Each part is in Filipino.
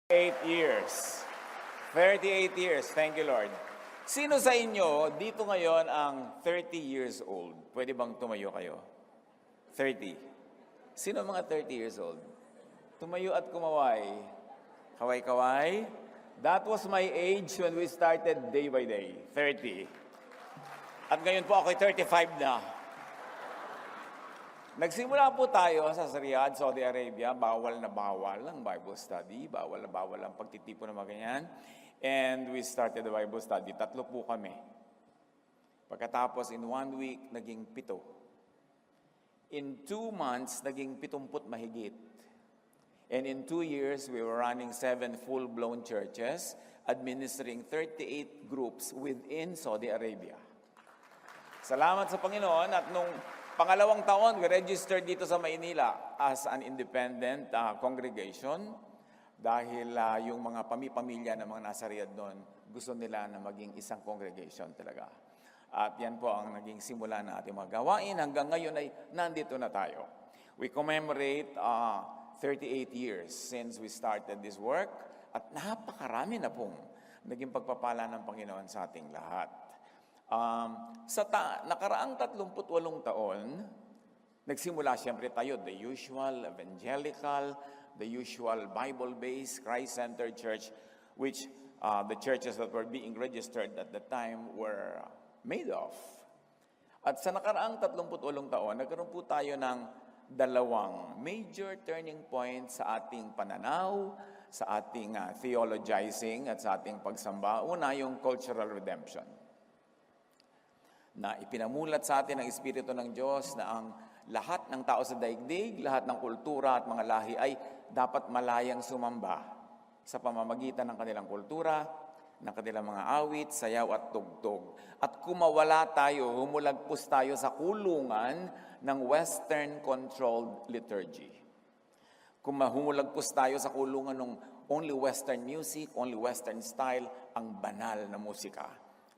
8 years. 38 years. Thank you, Lord. Sino sa inyo dito ngayon ang 30 years old? Pwede bang tumayo kayo? 30. Sino ang mga 30 years old? Tumayo at kumaway. Kaway-kaway. That was my age when we started day by day. 30. At ngayon po ako'y 35 na. Nagsimula po tayo sa Riyadh, Saudi Arabia. Bawal na bawal ang Bible study. Bawal na bawal ang pagtitipon ng mga ganyan. And we started the Bible study. 3 po kami. Pagkatapos, in 1 week, naging 7. In 2 months, naging 70 mahigit. And in 2 years, we were running 7 full-blown churches, administering 38 groups within Saudi Arabia. Salamat sa Panginoon. At nung pangalawang taon, we registered dito sa Maynila as an independent congregation dahil yung mga pamilya ng mga nasa Riyadh doon, gusto nila na maging isang congregation talaga. At yan po ang naging simula ng ating mga gawain. Hanggang ngayon ay nandito na tayo. We commemorate 38 years since we started this work at napakarami na pong naging pagpapala ng Panginoon sa ating lahat. Nakaraang 38 taon, nagsimula siyempre tayo, the usual evangelical, the usual Bible-based, Christ-centered church, which the churches that were being registered at the time were made of. At sa nakaraang 38 taon, nagkaroon po tayo ng dalawang major turning points sa ating pananaw, sa ating theologizing at sa ating pagsamba. Una, yung cultural redemption, na ipinamulat sa atin ng Espiritu ng Diyos na ang lahat ng tao sa daigdig, lahat ng kultura at mga lahi ay dapat malayang sumamba sa pamamagitan ng kanilang kultura, ng kanilang mga awit, sayaw at tugtog. At kumawala tayo, humulagpos tayo sa kulungan ng Western-controlled liturgy. Humulagpos tayo sa kulungan ng only Western music, only Western style, ang banal na musika.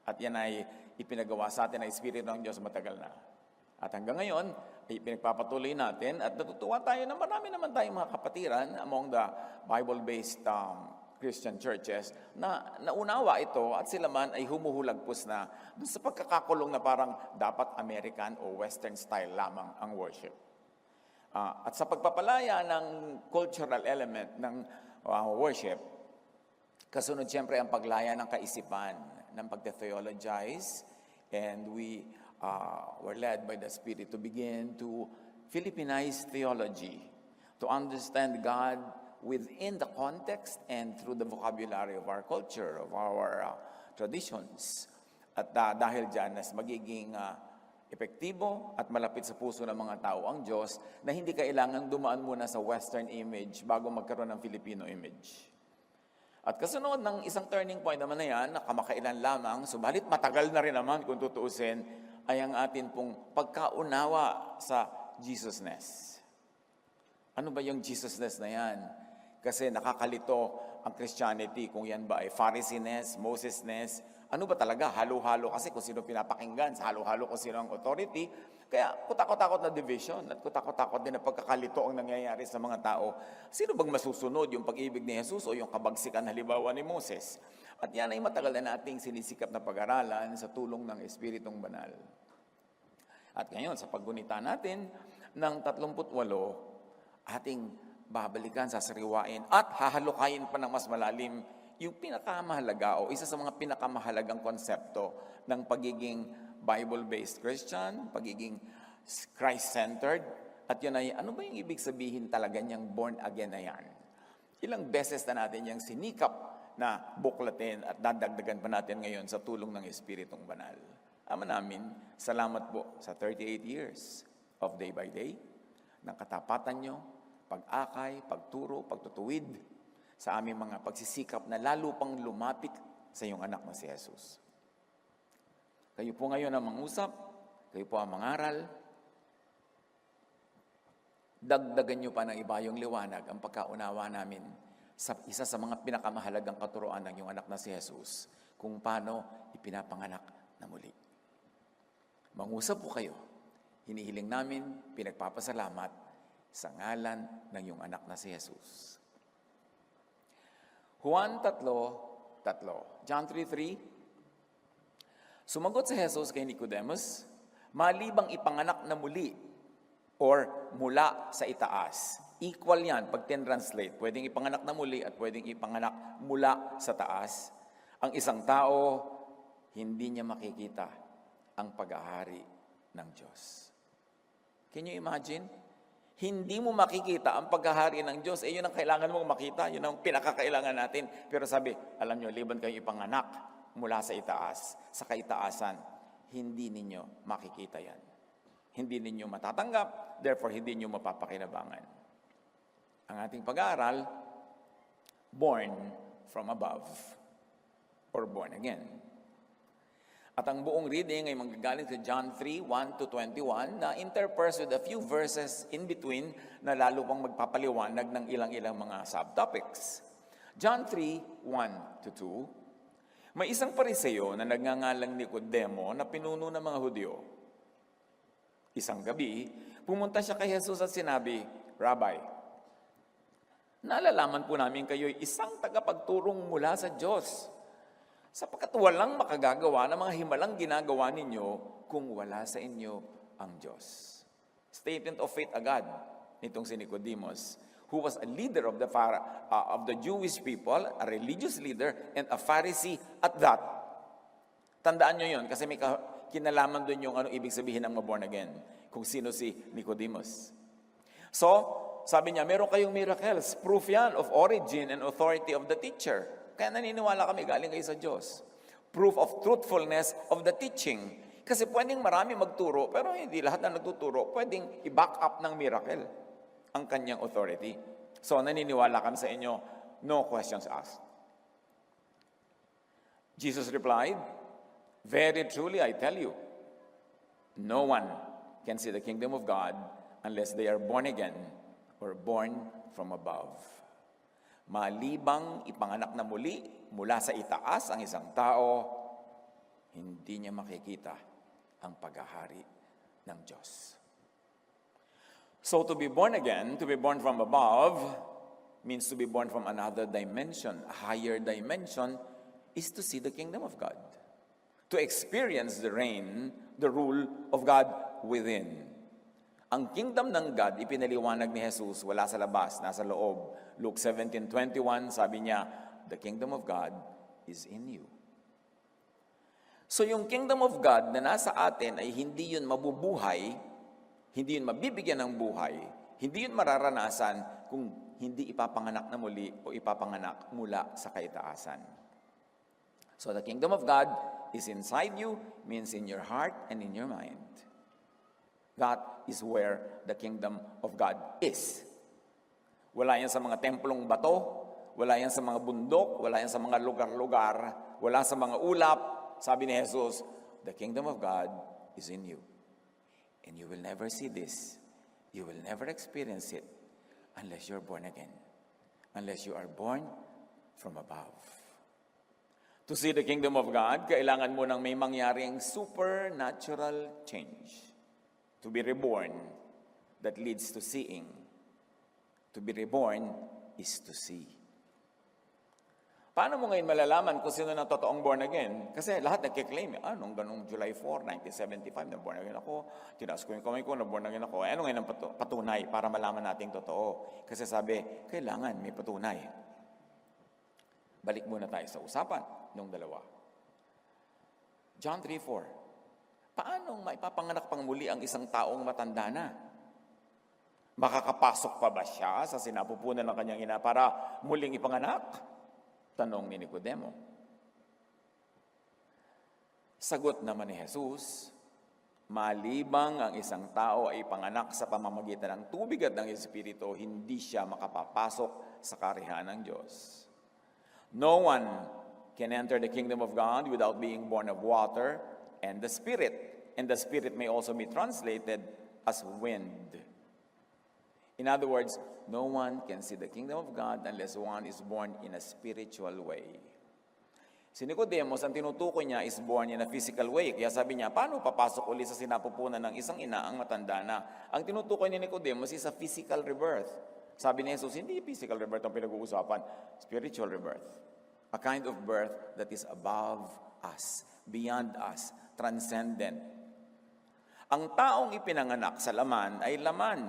At yan ay ipinagawa sa atin ng Espiritu ng Diyos matagal na. At hanggang ngayon, ay pinagpapatuloy natin at natutuwa tayo na marami naman tayong mga kapatiran among the Bible-based Christian churches na naunawa ito at sila man ay humuhulagpos na doon sa pagkakakulong na parang dapat American o Western style lamang ang worship. At sa pagpapalaya ng cultural element ng worship, kasunod siyempre ang paglaya ng kaisipan, ng pagte-theologize, and we were led by the Spirit to begin to Philippinize theology, to understand God within the context and through the vocabulary of our culture, of our traditions. At dahil dyan, mas magiging epektibo at malapit sa puso ng mga tao ang Diyos na hindi kailangang dumaan muna sa Western image bago magkaroon ng Filipino image. At kasunod ng isang turning point naman na yan, na kamakailan lamang, subalit matagal na rin naman kung tutuusin, ay ang atin pong pagkaunawa sa Jesusness. Ano ba yung Jesusness na yan? Kasi nakakalito ang Christianity kung yan ba ay Pharisee-ness, Moses-ness. Ano ba talaga? Halo-halo kasi kung sino pinapakinggan, sa halo-halo kung sino ang authority. Kaya kutakot-takot na division at kutakot-takot din na pagkakalito ang nangyayari sa mga tao. Sino bang masusunod, yung pag-ibig ni Jesus o yung kabagsikan halimbawa ni Moses? At yan ay matagal na nating sinisikap na pag-aralan sa tulong ng Espiritong Banal. At ngayon, sa paggunita natin ng 38, ating babalikan, sasariwain at hahalukayin pa ng mas malalim yung pinakamahalaga o isa sa mga pinakamahalagang konsepto ng pagiging Bible-based Christian, pagiging Christ-centered. At yun ay, ano ba yung ibig sabihin talaga niyang born again na yan? Ilang beses na natin yung sinikap na buklatin at dadagdagan pa natin ngayon sa tulong ng Espiritong Banal. Ama namin, salamat po sa 38 years of day by day, ng katapatan nyo, pag-akay, pagturo, pagtutuwid sa aming mga pagsisikap na lalo pang lumapit sa iyong anak na si Jesus. Kayo po ngayon ang mangusap, kayo po ang mangaral. Dagdagan nyo pa ng iba yung liwanag, ang pagkaunawa namin sa isa sa mga pinakamahalagang katuroan ng iyong anak na si Jesus, kung paano ipinapanganak na muli. Mangusap po kayo. Hinihiling namin, pinagpapasalamat sa ngalan ng iyong anak na si Jesus. Juan 3:3. John 3:3. Sumagot si Jesus kay Nicodemus, malibang ipanganak na muli or mula sa itaas. Equal yan pag translate. Pwedeng ipanganak na muli at pwedeng ipanganak mula sa taas. Ang isang tao, hindi niya makikita ang paghahari ng Diyos. Can you imagine? Hindi mo makikita ang paghahari ng Diyos. Yun ang kailangan mong makita. Yun ang pinakakailangan natin. Pero sabi, alam nyo, liban kayo ipanganak mula sa itaas, sa kaitaasan, hindi ninyo makikita yan. Hindi ninyo matatanggap, therefore hindi ninyo mapapakinabangan. Ang ating pag-aaral, born from above, or born again. At ang buong reading ay manggagaling sa John 3:1-21 na interspersed with a few verses in between na lalo pang magpapaliwanag ng ilang-ilang mga subtopics. John 3:1-2, may isang Pariseo na nagngangalang Nicodemo na pinuno ng mga Hudyo. Isang gabi, pumunta siya kay Jesus at sinabi, Rabbi, nalalaman po namin kayo'y isang tagapagturong mula sa Diyos, sapagkat walang makagagawa ng mga himalang ginagawa ninyo kung wala sa inyo ang Diyos. Statement of faith agad nitong si Nicodemus, who was a leader of the Jewish people, a religious leader, and a Pharisee at that. Tandaan nyo yun, kasi may kinalaman doon yung ano ibig sabihin ng born again, kung sino si Nicodemus. So, sabi niya, meron kayong miracles, proof yan of origin and authority of the teacher. Kaya naniniwala kami, galing kayo sa Diyos. Proof of truthfulness of the teaching. Kasi pwedeng marami magturo, pero hindi lahat na nagtuturo, pwedeng i-back up ng miracle ang kanyang authority. So, naniniwala kami sa inyo, no questions asked. Jesus replied, very truly I tell you, no one can see the kingdom of God unless they are born again or born from above. Malibang ipanganak na muli mula sa itaas ang isang tao, hindi niya makikita ang paghahari ng Diyos. So to be born again, to be born from above, means to be born from another dimension. A higher dimension is to see the kingdom of God. To experience the reign, the rule of God within. Ang kingdom ng God, ipinaliwanag ni Jesus, wala sa labas, nasa loob. Luke 17:21, sabi niya, the kingdom of God is in you. So yung kingdom of God na nasa atin ay hindi yun mabubuhay, hindi yun mabibigyan ng buhay, hindi yun mararanasan kung hindi ipapanganak na muli o ipapanganak mula sa kaitaasan. So the kingdom of God is inside you, means in your heart and in your mind. That is where the kingdom of God is. Wala yan sa mga templong bato, wala yan sa mga bundok, wala yan sa mga lugar-lugar, wala sa mga ulap. Sabi ni Jesus, the kingdom of God is in you. And you will never see this. You will never experience it unless you're born again. Unless you are born from above. To see the kingdom of God, kailangan mo nang may mangyaring supernatural change. To be reborn, that leads to seeing. To be reborn is to see. Paano mo ngayon malalaman kung sino na totoong born again? Kasi lahat nagkiklaim, nung ganung July 4, 1975, na born again ako. Tinaas ko yung kamay ko, na born again ako. Ano ngayon ang patunay para malaman nating totoo? Kasi sabi, kailangan may patunay. Balik muna tayo sa usapan nung dalawa. John 3:4. Paano maipapanganak pang muli ang isang taong matanda na? Makakapasok pa ba siya sa sinapupunan ng kanyang ina para muling ipanganak? Tanong ni Nicodemo. Sagot naman ni Jesus, malibang ang isang tao ay ipanganak sa pamamagitan ng tubig at ng Espiritu, hindi siya makapapasok sa karihan ng Diyos. No one can enter the kingdom of God without being born of water and the Spirit. And the Spirit may also be translated as wind. In other words, no one can see the kingdom of God unless one is born in a spiritual way. Si Nicodemus, ang tinutukoy niya is born in a physical way. Kaya sabi niya, paano papasok ulit sa sinapupunan ng isang ina ang matanda na? Ang tinutukoy ni Nicodemus is a physical rebirth. Sabi ni Jesus, hindi physical rebirth ang pinag-uusapan, spiritual rebirth. A kind of birth that is above us, beyond us, transcendent. Ang taong ipinanganak sa laman ay laman,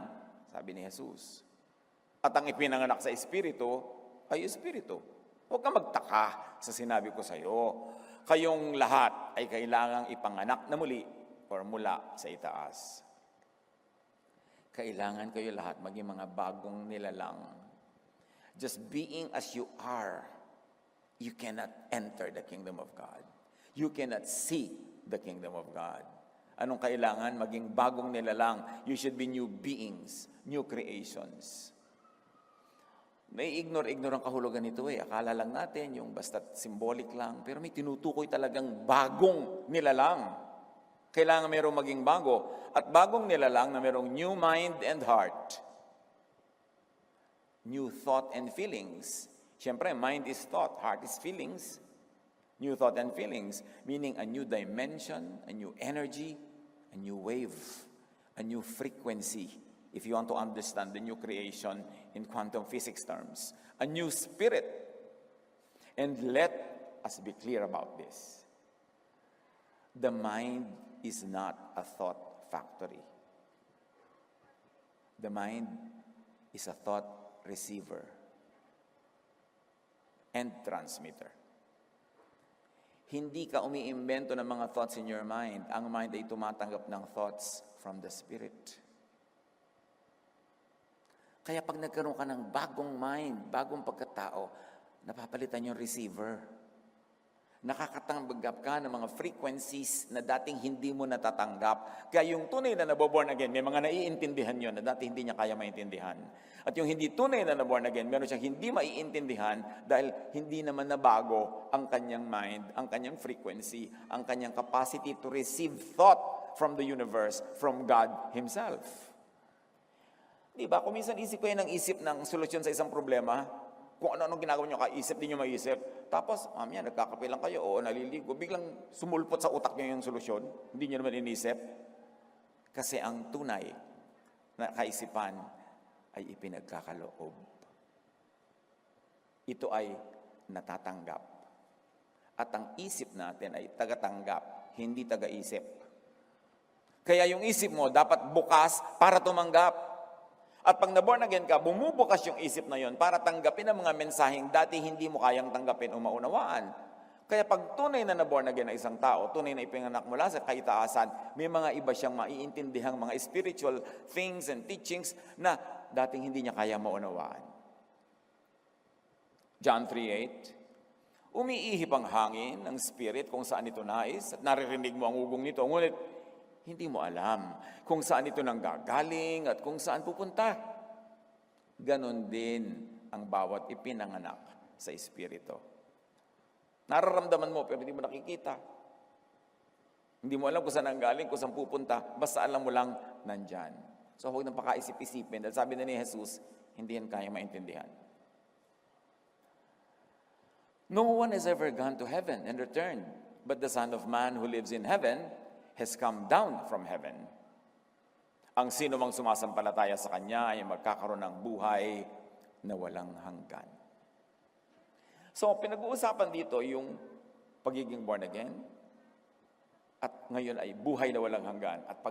sabi ni Jesus. At ang ipinanganak sa espiritu ay espiritu. Huwag kang magtaka sa sinabi ko sa iyo. Kayong lahat ay kailangang ipanganak na muli or mula sa itaas. Kailangan kayo lahat maging mga bagong nilalang. Just being as you are, you cannot enter the kingdom of God. You cannot see the kingdom of God. Anong kailangan? Maging bagong nilalang. You should be new beings, new creations. May ignore ang kahulugan nito eh. Akala lang natin yung basta't symbolic lang. Pero may tinutukoy talagang bagong nilalang. Kailangan mayroong maging bago. At bagong nilalang na mayroong new mind and heart. New thought and feelings. Siyempre, mind is thought, heart is feelings. New thought and feelings, meaning a new dimension, a new energy, a new wave, a new frequency. If you want to understand the new creation in quantum physics terms, a new spirit. And let us be clear about this. The mind is not a thought factory. The mind is a thought receiver and transmitter. Hindi ka umiimbento ng mga thoughts in your mind. Ang mind ay tumatanggap ng thoughts from the Spirit. Kaya pag nagkaroon ka ng bagong mind, bagong pagkatao, napapalitan yung receiver. Nakakatanggap ka ng mga frequencies na dating hindi mo natatanggap. Kaya yung tunay na naboborn again, may mga naiintindihan yun na dati hindi niya kaya maintindihan. At yung hindi tunay na naborn again, meron siyang hindi maiintindihan dahil hindi naman nabago ang kanyang mind, ang kanyang frequency, ang kanyang capacity to receive thought from the universe, from God Himself. Di ba? Kung minsan isip kayo ng isip ng solusyon sa isang problema, kung ano-anong ginagawa nyo, kaisip, di nyo maisip. Tapos, mamaya, nagkakape lang kayo, o naliligo, biglang sumulpot sa utak nyo yung solusyon, hindi nyo naman inisip. Kasi ang tunay na kaisipan ay ipinagkakaloob. Ito ay natatanggap. At ang isip natin ay tagatanggap, hindi tagaisip. Kaya yung isip mo dapat bukas para tumanggap. At pag na-born again ka, bumubukas yung isip na yon para tanggapin ang mga mensaheng dati hindi mo kayang tanggapin o maunawaan. Kaya pag tunay na na-born again na isang tao, tunay na ipinanganak mula sa kaitaasan, may mga iba siyang maiintindihang mga spiritual things and teachings na dating hindi niya kaya maunawaan. John 3:8, umiihip ang hangin ng spirit kung saan ito nais at naririnig mo ang ugong nito, ngunit hindi mo alam kung saan ito nanggagaling at kung saan pupunta. Ganon din ang bawat ipinanganak sa Espiritu. Nararamdaman mo pero hindi mo nakikita. Hindi mo alam kung saan nanggaling, kung saan pupunta. Basta alam mo lang, nandyan. So huwag nang pakaisip-isipin. Dahil sabi na ni Jesus, hindi yan kaya maintindihan. No one has ever gone to heaven and returned, but the Son of Man who lives in heaven has come down from heaven. Ang sino mang sumasampalataya sa Kanya ay magkakaroon ng buhay na walang hanggan. So, pinag-uusapan dito yung pagiging born again, at ngayon ay buhay na walang hanggan, at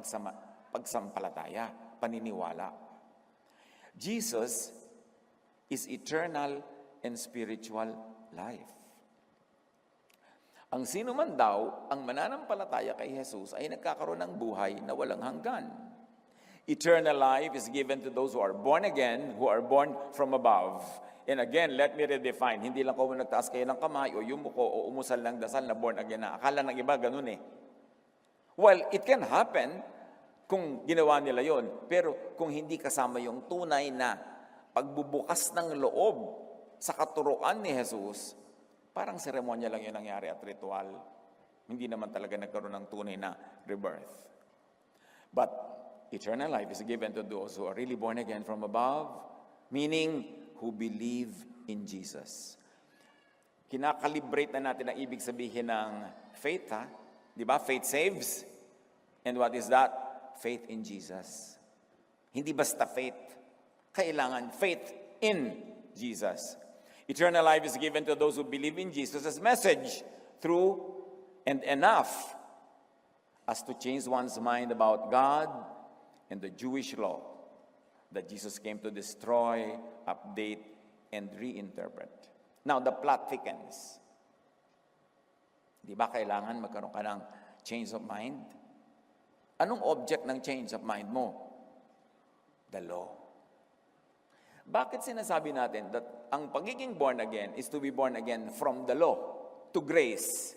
pagsampalataya, paniniwala. Jesus is eternal and spiritual life. Ang sino man daw ang mananampalataya kay Jesus ay nagkakaroon ng buhay na walang hanggan. Eternal life is given to those who are born again, who are born from above. And again, let me redefine. Hindi lang kung nagtaas kayo ng kamay o yumuko o umusal ng dasal na born again na. Akala ng iba, ganun eh. Well, it can happen kung ginawa nila yon. Pero kung hindi kasama yung tunay na pagbubukas ng loob sa katuruan ni Jesus, parang seremonya lang yun nangyari at ritual. Hindi naman talaga nagkaroon ng tunay na rebirth. But eternal life is given to those who are really born again from above, meaning who believe in Jesus. Kinakalibrate na natin ang ibig sabihin ng faith, ha? Di ba? Faith saves. And what is that? Faith in Jesus. Hindi basta faith. Kailangan faith in Jesus. Eternal life is given to those who believe in Jesus' message through and enough as to change one's mind about God and the Jewish law that Jesus came to destroy, update, and reinterpret. Now, the plot thickens. Di ba kailangan magkaroon ka ng change of mind? Anong object ng change of mind mo? The law. Bakit sinasabi natin that ang pagiging born again is to be born again from the law to grace?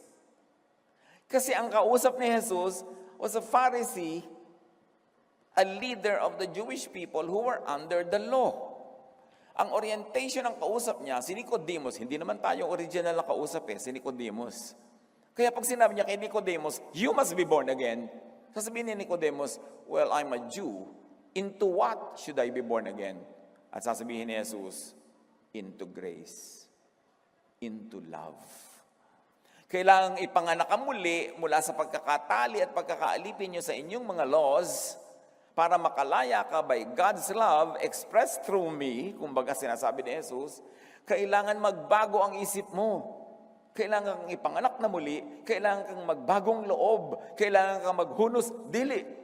Kasi ang kausap ni Jesus was a Pharisee, a leader of the Jewish people who were under the law. Ang orientation ng kausap niya, si Nicodemus, hindi naman tayo original na kausap si Nicodemus. Kaya pag sinabi niya kay Nicodemus, you must be born again, sasabihin ni Nicodemus, well, I'm a Jew. Into what should I be born again? At sasabihin ni Jesus, into grace, into love. Kailangang ipanganak ka muli mula sa pagkakatali at pagkakaalipin nyo sa inyong mga laws para makalaya ka by God's love expressed through me, kumbaga sinasabi ni Jesus, kailangan magbago ang isip mo. Kailangan kang ipanganak na muli, kailangan kang magbagong loob, kailangan kang maghunos dili.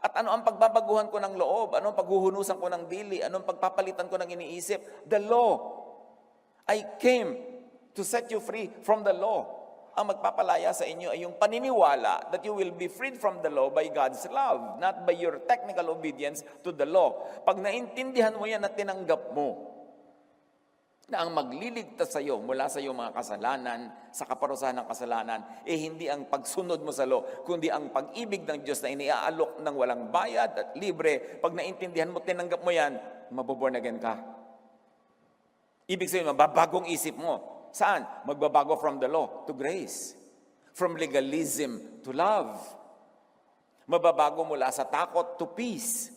At ano ang pagbabaguhan ko ng loob? Ano ang paghuhunusan ko ng dili? Ano ang pagpapalitan ko ng iniisip? The law. I came to set you free from the law. Ang magpapalaya sa inyo ay yung paniniwala that you will be freed from the law by God's love, not by your technical obedience to the law. Pag naintindihan mo yan at tinanggap mo, na ang magliligtas sa iyo mula sa iyong mga kasalanan, sa kaparusahan ng kasalanan, hindi ang pagsunod mo sa law, kundi ang pag-ibig ng Diyos na iniaalok ng walang bayad at libre. Pag naintindihan mo, tinanggap mo yan, maboborn again ka. Ibig sabihin, mababagong isip mo. Saan? Magbabago from the law to grace. From legalism to love. Mababago mula sa takot to peace.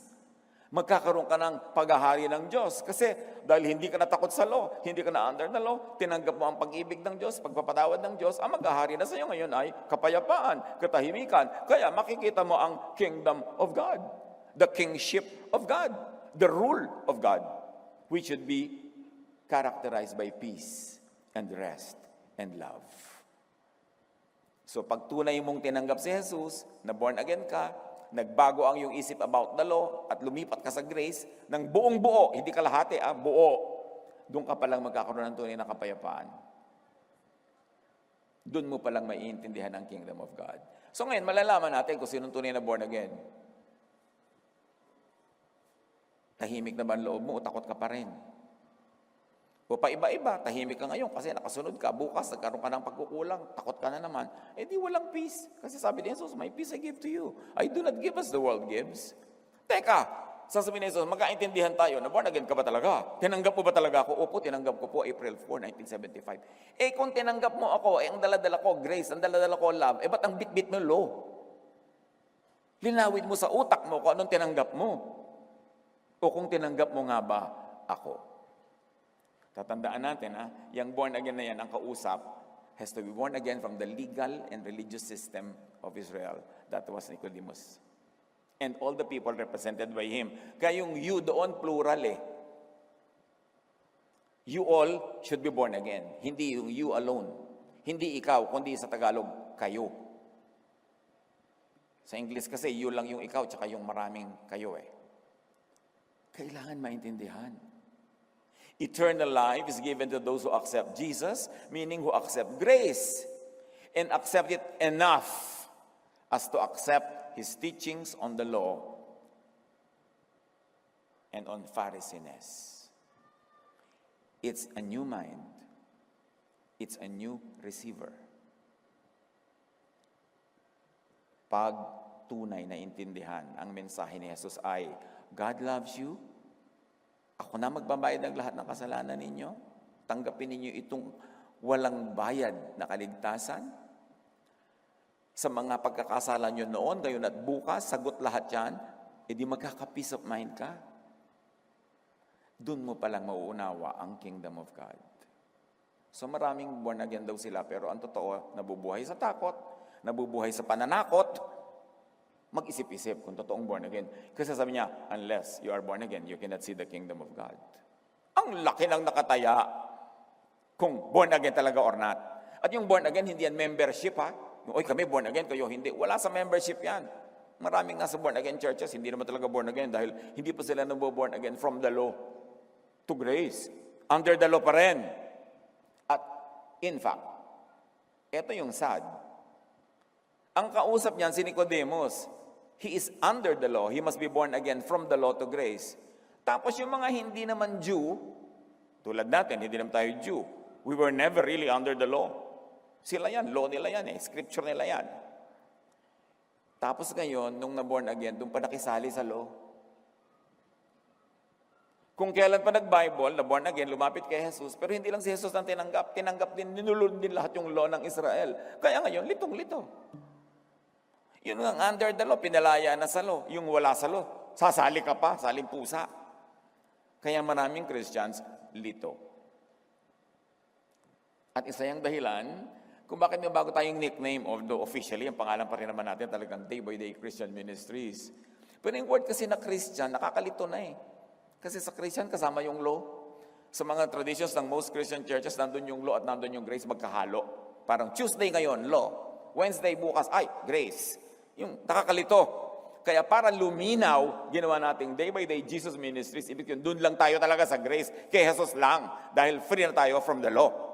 Magkakaroon ka ng paghahari ng Diyos. Kasi dahil hindi ka natakot sa law, hindi ka na under the law, tinanggap mo ang pag-ibig ng Diyos, pagpapatawad ng Diyos, ang maghahari na sa iyo ngayon ay kapayapaan, katahimikan. Kaya makikita mo ang kingdom of God, the kingship of God, the rule of God, which should be characterized by peace and rest and love. So pag tunay mong tinanggap si Jesus, na born again ka, nagbago ang iyong isip about the law, at lumipat ka sa grace, ng buong buo, hindi kalahati, buo, doon ka palang magkakaroon ng tunay na kapayapaan. Doon mo palang maiintindihan ang kingdom of God. So ngayon, malalaman natin kung sinong tunay na born again. Tahimik na ba ang loob mo o takot ka pa rin? O paiba-iba, tahimik ka ngayon kasi nakasunod ka, bukas nagkaroon ka ng pagkukulang, takot ka na naman, di walang peace. Kasi sabi ni Jesus, my peace I give to you. I do not give as the world gives. Teka, sasabihin ni Jesus, magkaintindihan tayo, na born again ka ba talaga? Tinanggap mo ba talaga ako? Opo, tinanggap ko po April 4, 1975. Kung tinanggap mo ako, ang daladala ko grace, ang daladala ko love, ba't ang bit-bit mo law? Linawin mo sa utak mo kung anong tinanggap mo. O kung tinanggap mo nga ba ako. Tatandaan natin, yung born again na yan, ang kausap, has to be born again from the legal and religious system of Israel. That was Nicodemus. And all the people represented by him. Kaya yung you doon, plural You all should be born again. Hindi yung you alone. Hindi ikaw, kundi sa Tagalog, kayo. Sa English kasi, you lang yung ikaw, tsaka yung maraming kayo Kailangan maintindihan. Eternal life is given to those who accept Jesus, meaning who accept grace, and accept it enough as to accept His teachings on the law and on Pharisees. It's a new mind. It's a new receiver. Pag tunay na intindihan ang mensahe ni Jesus ay, God loves you, ako na magbabayad ng lahat ng kasalanan ninyo. Tanggapin ninyo itong walang bayad na kaligtasan. Sa mga pagkakasala nyo noon, ngayon at bukas, sagot lahat yan, di magkaka-peace of mind ka. Doon mo palang mauunawa ang kingdom of God. So maraming born again daw sila, pero ang totoo, nabubuhay sa takot, nabubuhay sa pananakot. Mag-isip-isip kung totoong born again. Kasi sabi niya, unless you are born again, you cannot see the kingdom of God. Ang laki ng nakataya. kung born again talaga or not. At yung born again, hindi yan membership ha. Oy, kami born again, kayo hindi. Wala sa membership yan. Maraming nasa born again churches, hindi naman talaga born again dahil hindi pa sila born again from the law to grace. Under the law pa rin. At in fact, ito yung sad. Ang kausap niyan si Nicodemus, he is under the law. He must be born again from the law to grace. Tapos yung mga hindi naman Jew, tulad natin, hindi naman tayo Jew. We were never really under the law. Sila yan, law nila yan scripture nila yan. Tapos ngayon, nung na-born again, doon pa nakisali sa law. Kung kailan pa nag-Bible, na-born again, lumapit kay Jesus, pero hindi lang si Jesus ang tinanggap. Tinanggap din, ninulun din lahat yung law ng Israel. Kaya ngayon, litong-lito. Yun ang under the law, pinalaya na sa law. Yung wala sa law, sasali ka pa, saling pusa. Kaya maraming Christians, lito. At isa yung dahilan, kung bakit may bago tayong nickname, although officially, ang pangalan pa rin naman natin talagang Day by Day Christian Ministries. Pero yung word kasi na Christian, nakakalito na Kasi sa Christian, kasama yung law. Sa mga traditions ng most Christian churches, nandun yung law at nandun yung grace magkahalo. Parang Tuesday ngayon, law. Wednesday bukas, grace. Yung nakakalito. Kaya para luminaw, ginawa nating Day by Day Jesus Ministries. Ibig yun, dun lang tayo talaga sa grace. Kay Jesus lang. Dahil free na tayo from the law.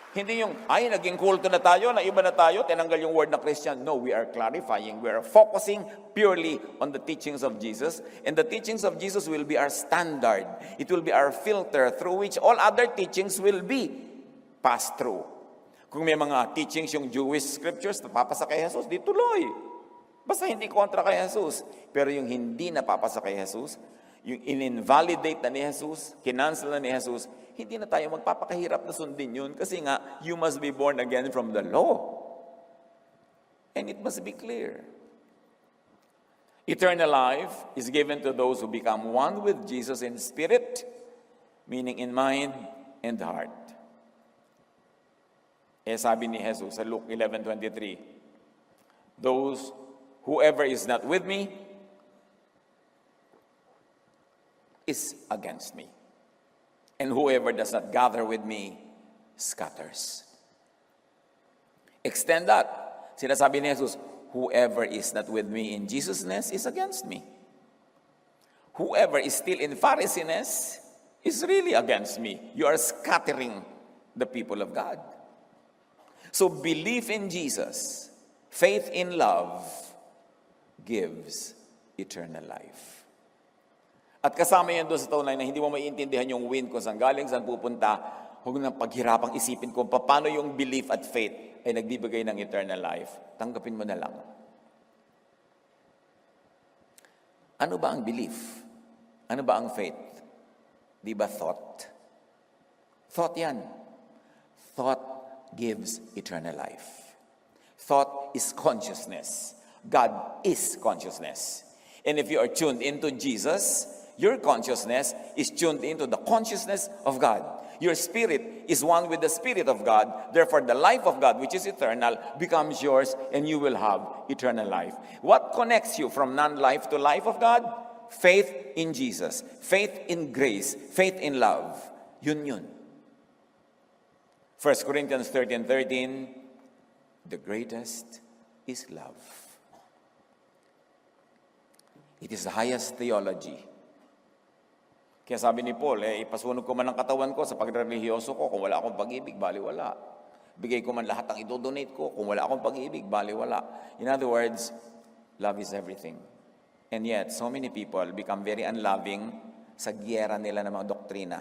Hindi yung, naging kulto na tayo, na iba na tayo, tinanggal yung word na Christian. No, we are clarifying. We are focusing purely on the teachings of Jesus. And the teachings of Jesus will be our standard. It will be our filter through which all other teachings will be passed through. Kung may mga teachings yung Jewish scriptures na papasa kay Jesus, di tuloy. Basta hindi kontra kay Jesus. Pero yung hindi napapasa kay Jesus, yung in-invalidate na ni Jesus, kinancel na ni Jesus, hindi na tayo magpapakahirap na sundin yun kasi nga, you must be born again from the law. And it must be clear. Eternal life is given to those who become one with Jesus in spirit, meaning in mind and heart. Sabi ni Jesus sa Luke 11:23, whoever is not with me is against me. And whoever does not gather with me scatters. Extend that. Sinasabi ni Jesus, whoever is not with me in Jesusness is against me. Whoever is still in Phariseeness is really against me. You are scattering the people of God. So belief in Jesus, faith in love, gives eternal life. At kasama yan doon sa tunay na hindi mo maiintindihan yung win kung saan galing, saan pupunta, huwag nang paghirapang isipin kung paano yung belief at faith ay nagbibigay ng eternal life. Tanggapin mo na lang. Ano ba ang belief? Ano ba ang faith? Di ba thought? Thought yan. Thought gives eternal life. Thought is consciousness. God is consciousness. And if you are tuned into Jesus, your consciousness is tuned into the consciousness of God. Your spirit is one with the Spirit of God. Therefore, the life of God, which is eternal, becomes yours and you will have eternal life. What connects you from non-life to life of God? Faith in Jesus. Faith in grace. Faith in love. Yun. 1 Corinthians 13:13, the greatest is love. It is the highest theology. Kaya sabi ni Paul, ipasunog ko man ang katawan ko sa pagre-religyoso ko, kung wala akong pag-ibig, baliwala. Bigay ko man lahat ng idodonate ko, kung wala akong pag-ibig, baliwala. In other words, love is everything. And yet, so many people become very unloving sa giyera nila ng mga doktrina.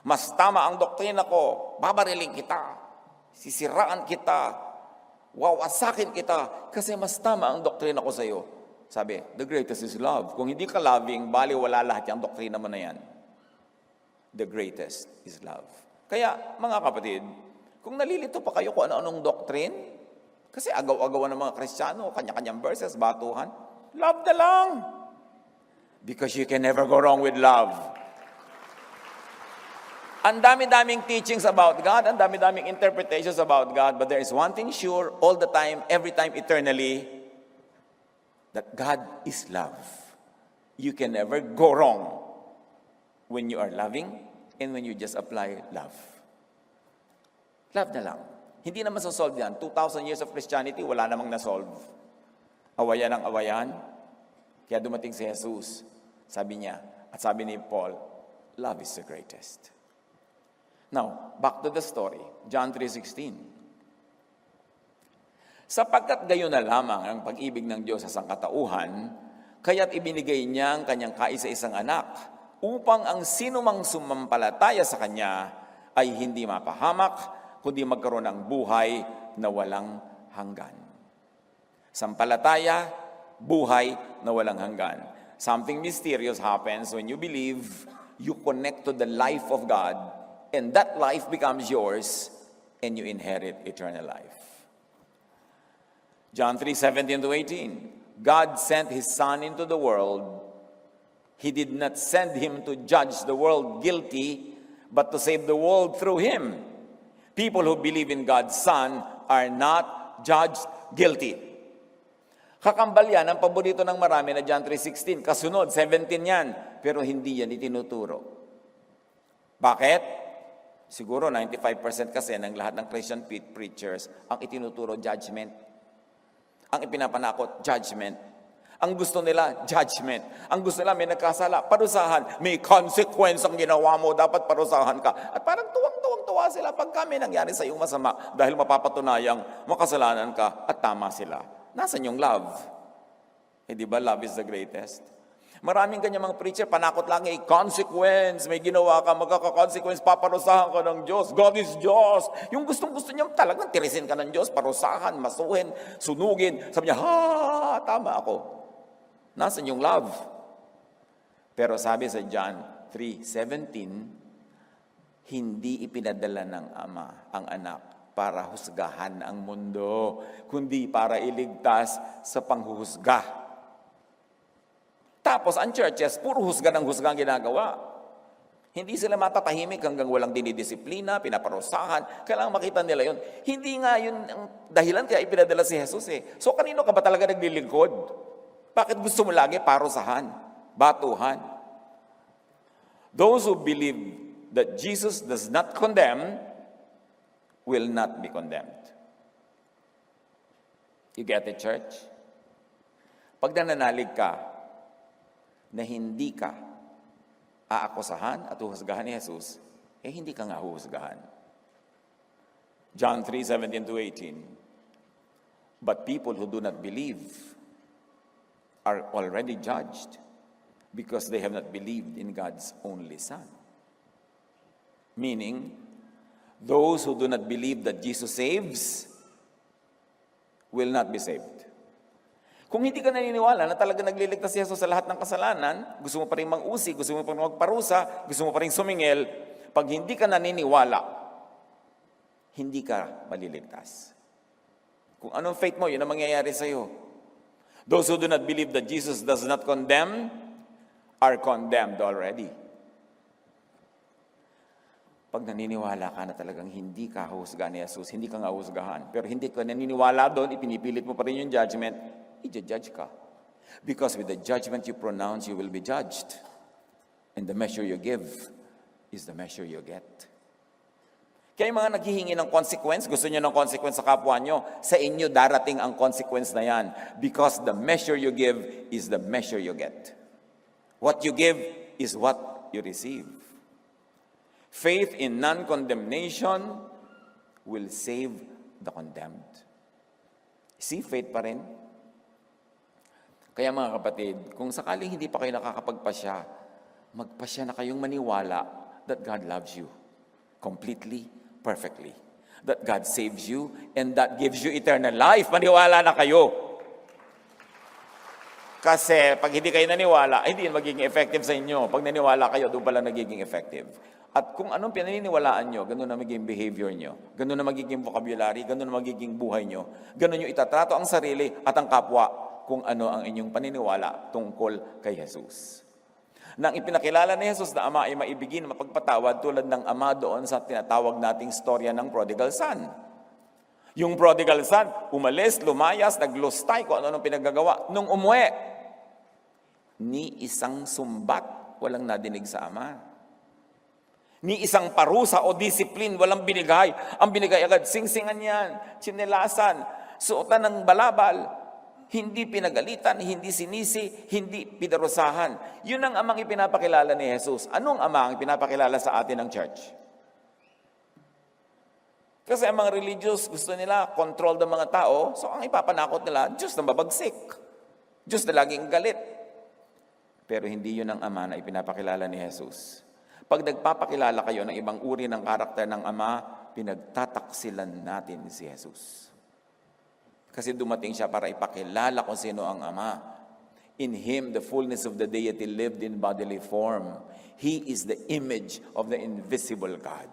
Mas tama ang doktrina ko, babariling kita, sisiraan kita, wawasakin kita, kasi mas tama ang doktrina ko sa iyo. Sabi, the greatest is love. Kung hindi ka loving, baliwala lahat yung doktrina mo na yan. The greatest is love. Kaya, mga kapatid, kung nalilito pa kayo kung ano-anong doctrine, kasi agaw-agawan ng mga Kristiyano, kanya-kanyang verses, batuhan, love na lang. Because you can never go wrong with love. Ang dami-daming teachings about God, ang dami-daming interpretations about God, but there is one thing sure, all the time, every time, eternally, that God is love. You can never go wrong when you are loving and when you just apply love. Love na lang. Hindi naman solve yan. 2,000 years of Christianity, wala namang na-solve. Awayan ang awayan. Kaya dumating si Jesus. Sabi niya, at sabi ni Paul, love is the greatest. Now, back to the story. John 3:16. Sapagkat gayon na lamang ang pag-ibig ng Diyos sa sangkatauhan, kaya't ibinigay niya ang kanyang kaisa-isang anak, upang ang sinumang sumampalataya sa kanya ay hindi mapahamak, kundi magkaroon ng buhay na walang hanggan. Sampalataya, buhay na walang hanggan. Something mysterious happens when you believe, you connect to the life of God, and that life becomes yours, and you inherit eternal life. John 3:17-18. God sent His Son into the world. He did not send Him to judge the world guilty, but to save the world through Him. People who believe in God's Son are not judged guilty. Kakambal yan, ang paborito ng marami na John 3:16. Kasunod, 17 yan. Pero hindi yan itinuturo. Bakit? Siguro 95% kasi ng lahat ng Christian preachers ang itinuturo judgment. Ang ipinapanakot, judgment. Ang gusto nila, judgment. Ang gusto nila, may nagkasala, parusahan. May consequence ang ginawa mo, dapat parusahan ka. At parang tuwang-tuwa sila pag kami nangyari sa iyong masama dahil mapapatunayang makasalanan ka at tama sila. Nasaan yung love? Eh di ba love is the greatest? Maraming ganyan mga preacher, panakot lang, consequence, may ginawa ka, magkaka-consequence, paparusahan ka ng Diyos. God is Diyos. Yung gustong-gusto niya, talagang tirisin ka ng Diyos, parusahan, masuhin, sunugin. Sabi niya, tama ako. Nasaan yung love? Pero sabi sa John 3:17, hindi ipinadala ng Ama ang anak para husgahan ang mundo, kundi para iligtas sa panghuhusga. Tapos ang churches, puro husga ng husga ang ginagawa. Hindi sila matatahimik hanggang walang dinidisiplina, pinaparusahan. Kailangan makita nila yun. Hindi nga yun ang dahilan kaya ipinadala si Jesus eh. So kanino ka ba talaga naglilingkod? Bakit gusto mo lagi parusahan, batuhan? Those who believe that Jesus does not condemn will not be condemned. You get it, church? Pag nananalig ka, na hindi ka aakusahan at uhusgahan ni Jesus, eh hindi ka nga uhusgahan. John 3:17-18. But people who do not believe are already judged because they have not believed in God's only Son. Meaning, those who do not believe that Jesus saves will not be saved. Kung hindi ka naniniwala na talaga nagliligtas si Jesus sa lahat ng kasalanan, gusto mo pa rin mang-usi, gusto mo pa rin magparusa, gusto mo pa rin sumingil, pag hindi ka naniniwala, hindi ka maliligtas. Kung anong faith mo, yun ang mangyayari sa'yo. Those who do not believe that Jesus does not condemn are condemned already. Pag naniniwala ka na talagang hindi ka husgahan ni Jesus, hindi ka nga husgahan, pero hindi ka naniniwala doon, ipinipilit mo pa rin yung judgment, i-judge ka. Because with the judgment you pronounce, you will be judged. And the measure you give is the measure you get. Kaya yung mga naghihingi ng consequence, gusto nyo ng consequence sa kapwa nyo, sa inyo darating ang consequence na yan. Because the measure you give is the measure you get. What you give is what you receive. Faith in non-condemnation will save the condemned. See, faith pa rin. Kaya mga kapatid, kung sakaling hindi pa kayo nakakapagpasya, magpasya na kayong maniwala that God loves you completely, perfectly. That God saves you and that gives you eternal life. Maniwala na kayo. Kasi pag hindi kayo naniwala, hindi yun magiging effective sa inyo. Pag naniwala kayo, doon pala nagiging effective. At kung anong pinaniniwalaan nyo, ganun na magiging behavior nyo. Ganun na magiging vocabulary, ganun na magiging buhay nyo. Ganun nyo itatrato ang sarili at ang kapwa kung ano ang inyong paniniwala tungkol kay Jesus. Nang ipinakilala ni Jesus na Ama ay maibigin, mapagpatawad tulad ng Ama doon sa tinatawag nating storya ng prodigal son. Yung prodigal son, umalis, lumayas, naglustay, kung ano pinagagawa. Nung umuwi, ni isang sumbat, walang nadinig sa Ama. Ni isang parusa o discipline, walang binigay. Ang binigay agad, singsingan yan, tsinelasan, suotan ng balabal, hindi pinagalitan, hindi sinisi, hindi pinarusahan. Yun ang amang ipinapakilala ni Jesus. Anong amang ipinapakilala sa atin ng church? Kasi ang mga religious, gusto nila control ng mga tao, so ang ipapanakot nila, Diyos na mabagsik. Diyos na laging galit. Pero hindi yun ang ama na ipinapakilala ni Jesus. Pag nagpapakilala kayo ng ibang uri ng karakter ng Ama, pinagtataksilan natin si Jesus. Kasi dumating siya para ipakilala kung sino ang Ama. In Him, the fullness of the deity lived in bodily form. He is the image of the invisible God.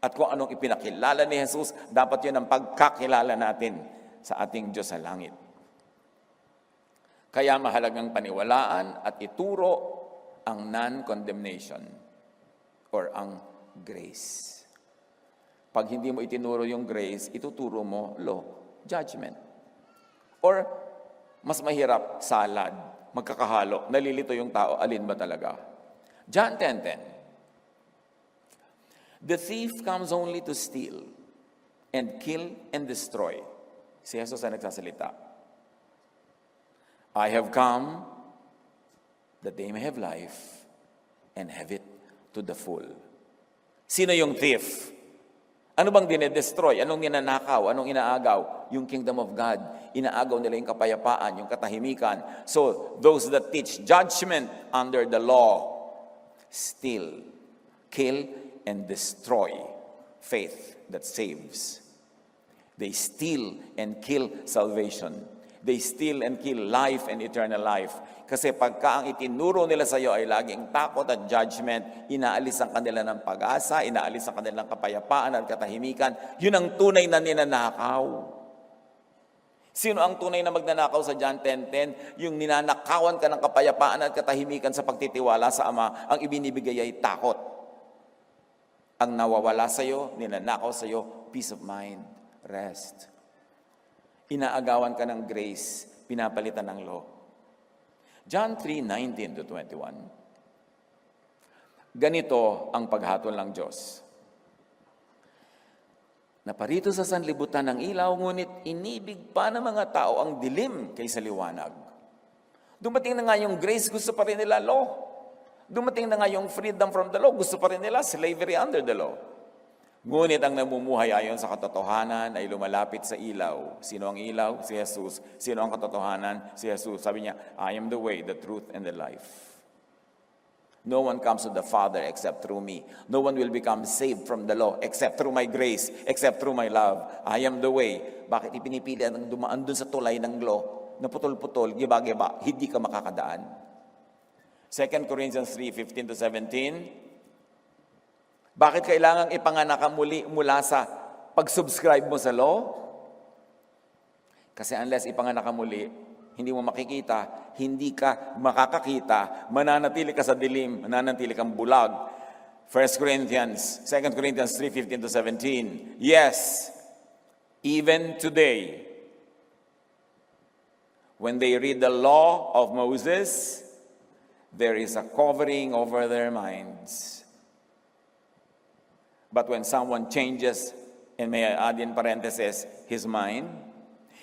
At kung anong ipinakilala ni Jesus, dapat yun ang pagkakilala natin sa ating Diyos sa langit. Kaya mahalagang paniwalaan at ituro ang non-condemnation or ang grace. Pag hindi mo itinuro yung grace, ituturo mo law, judgment. Or, mas mahirap, salad, magkakahalo, nalilito yung tao, alin ba talaga? John 10:10. The thief comes only to steal and kill and destroy. Si Jesus ang nagsasalita. I have come that they may have life and have it to the full. Sino yung thief? Ano bang dinedestroy? Anong ninanakaw? Anong inaagaw? Yung kingdom of God. Inaagaw nila yung kapayapaan, yung katahimikan. So, those that teach judgment under the law, steal, kill, and destroy faith that saves. They steal and kill salvation. They steal and kill life and eternal life. Kasi pagka ang itinuro nila sa iyo ay laging takot at judgment, inaalis ang kanila ng pag-asa, inaalis ang kanilang kapayapaan at katahimikan, yun ang tunay na ninanakaw. Sino ang tunay na magnanakaw sa John 10:10? Yung ninanakawan ka ng kapayapaan at katahimikan sa pagtitiwala sa Ama, ang ibinibigay ay takot. Ang nawawala sa iyo, ninanakaw sa iyo, peace of mind, rest. Inaagawan ka ng grace, pinapalitan ng law. John 3:19-21. Ganito ang paghatol ng Diyos. Naparito sa sanlibutan ng ilaw, ngunit inibig pa ng mga tao ang dilim kaysa liwanag. Dumating na nga yung grace, gusto pa rin nila law. Dumating na nga yung freedom from the law, gusto pa rin nila slavery under the law. Ngunit ang namumuhay ayon sa katotohanan ay lumalapit sa ilaw. Sino ang ilaw? Si Jesus. Sino ang katotohanan? Si Jesus. Sabi niya, I am the way, the truth, and the life. No one comes to the Father except through me. No one will become saved from the law except through my grace, except through my love. I am the way. Bakit ipinipili ang dumaan dun sa tulay ng law na putol-putol, giba-giba, hindi ka makakadaan? 2 Corinthians 3:15-17. Bakit kailangang ipanganak ka muli mula sa pag-subscribe mo sa law? Kasi unless ipanganak ka muli, hindi mo makikita, hindi ka makakakita, mananatili ka sa dilim, mananatili kang bulag. 2 Corinthians 3:15-17. Yes, even today, when they read the law of Moses, there is a covering over their minds. But when someone changes, and may I add in parentheses, his mind,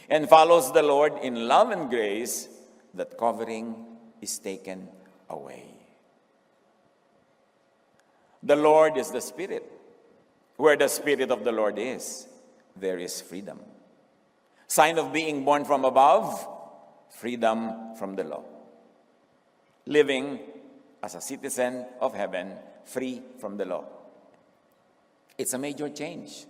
and follows the Lord in love and grace, that covering is taken away. The Lord is the Spirit. Where the Spirit of the Lord is, there is freedom. Sign of being born from above, freedom from the law. Living as a citizen of heaven, free from the law. It's a major change.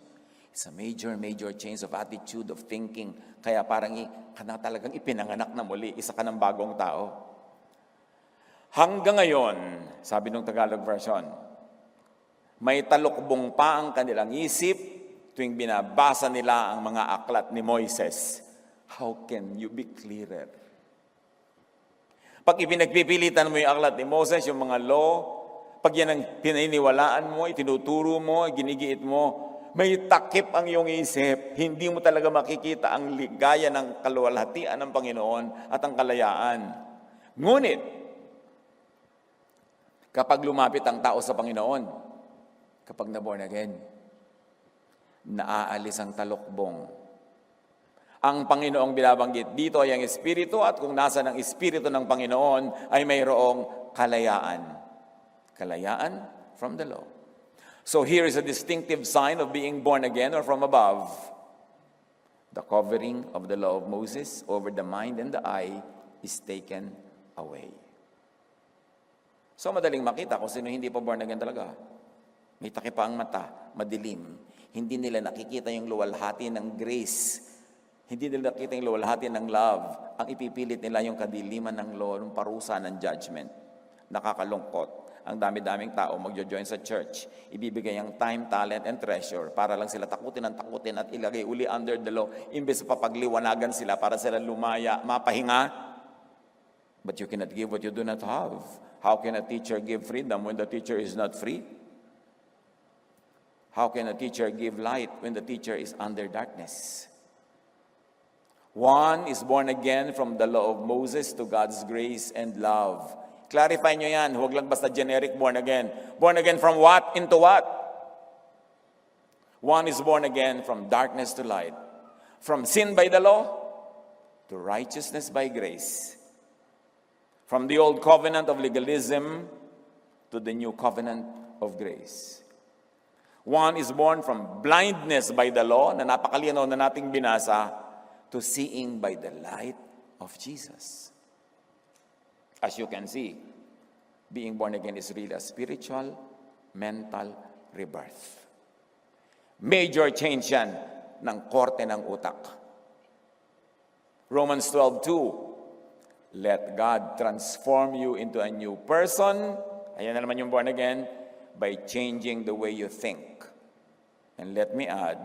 It's a major change of attitude, of thinking. Kaya parang ka na talagang ipinanganak na muli, isa ka ng bagong tao. Hanggang ngayon, sabi ng Tagalog version, may talukbong pa ang kanilang isip tuwing binabasa nila ang mga aklat ni Moises. How can you be clearer? Pag ipinagpipilitan mo yung aklat ni Moses, yung mga law, pag yan ang pininiwalaan mo, itinuturo mo, ginigiit mo, may takip ang iyong isip. Hindi mo talaga makikita ang ligaya ng kaluwalhatian ng Panginoon at ang kalayaan. Ngunit, kapag lumapit ang tao sa Panginoon, Kapag na-born again, naaalis ang talukbong. Ang Panginoong binabanggit dito ay ang Espiritu, at kung nasa ng Espiritu ng Panginoon ay mayroong kalayaan. Kalayaan from the law. So here is a distinctive sign of being born again or from above. The covering of the law of Moses over the mind and the eye is taken away. So madaling makita kung sino hindi pa born again talaga. May takip pa ang mata, madilim. Hindi nila nakikita yung luwalhati ng grace. Hindi nila nakikita yung luwalhati ng love. Ang ipipilit nila yung kadiliman ng law, ng parusa ng judgment. Nakakalungkot. Ang dami-daming tao magjo-join sa church. Ibibigay ang time, talent, and treasure para lang sila takutin at ilagay uli under the law. Imbes papagliwanagan sila para sila lumaya, mapahinga. But you cannot give what you do not have. How can a teacher give freedom when the teacher is not free? How can a teacher give light when the teacher is under darkness? One is born again from the law of Moses to God's grace and love. Clarify nyo yan. Huwag lang basta generic born again. Born again from what? Into what? One is born again from darkness to light. From sin by the law to righteousness by grace. From the old covenant of legalism to the new covenant of grace. One is born from blindness by the law, na napakalinaw na nating binasa, to seeing by the light of Jesus. As you can see, being born again is really a spiritual, mental rebirth. Major change yan ng korte ng utak. Romans 12:2, let God transform you into a new person. Ayan na naman yung born again, by changing the way you think. And let me add,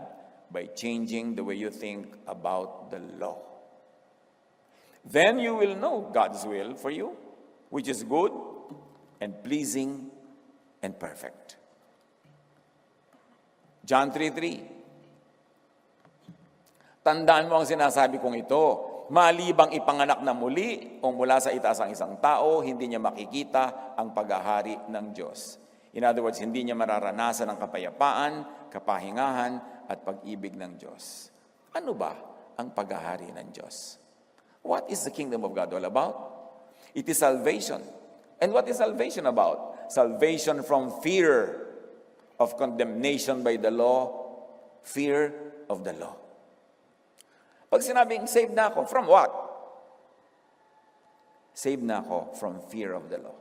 by changing the way you think about the law. Then you will know God's will for you, which is good and pleasing and perfect. John 3:3. Tandaan mo ang sinasabi kong ito, malibang ipanganak na muli o mula sa itaas ang isang tao, hindi niya makikita ang paghahari ng Diyos. In other words, hindi niya mararanasan ang kapayapaan, kapahingahan, at pag-ibig ng Diyos. Ano ba ang paghahari ng Diyos? What is the kingdom of God all about? It is salvation. And what is salvation about? Salvation from fear of condemnation by the law, fear of the law. Pag sinabing saved na ako, from what? Saved na ako from fear of the law.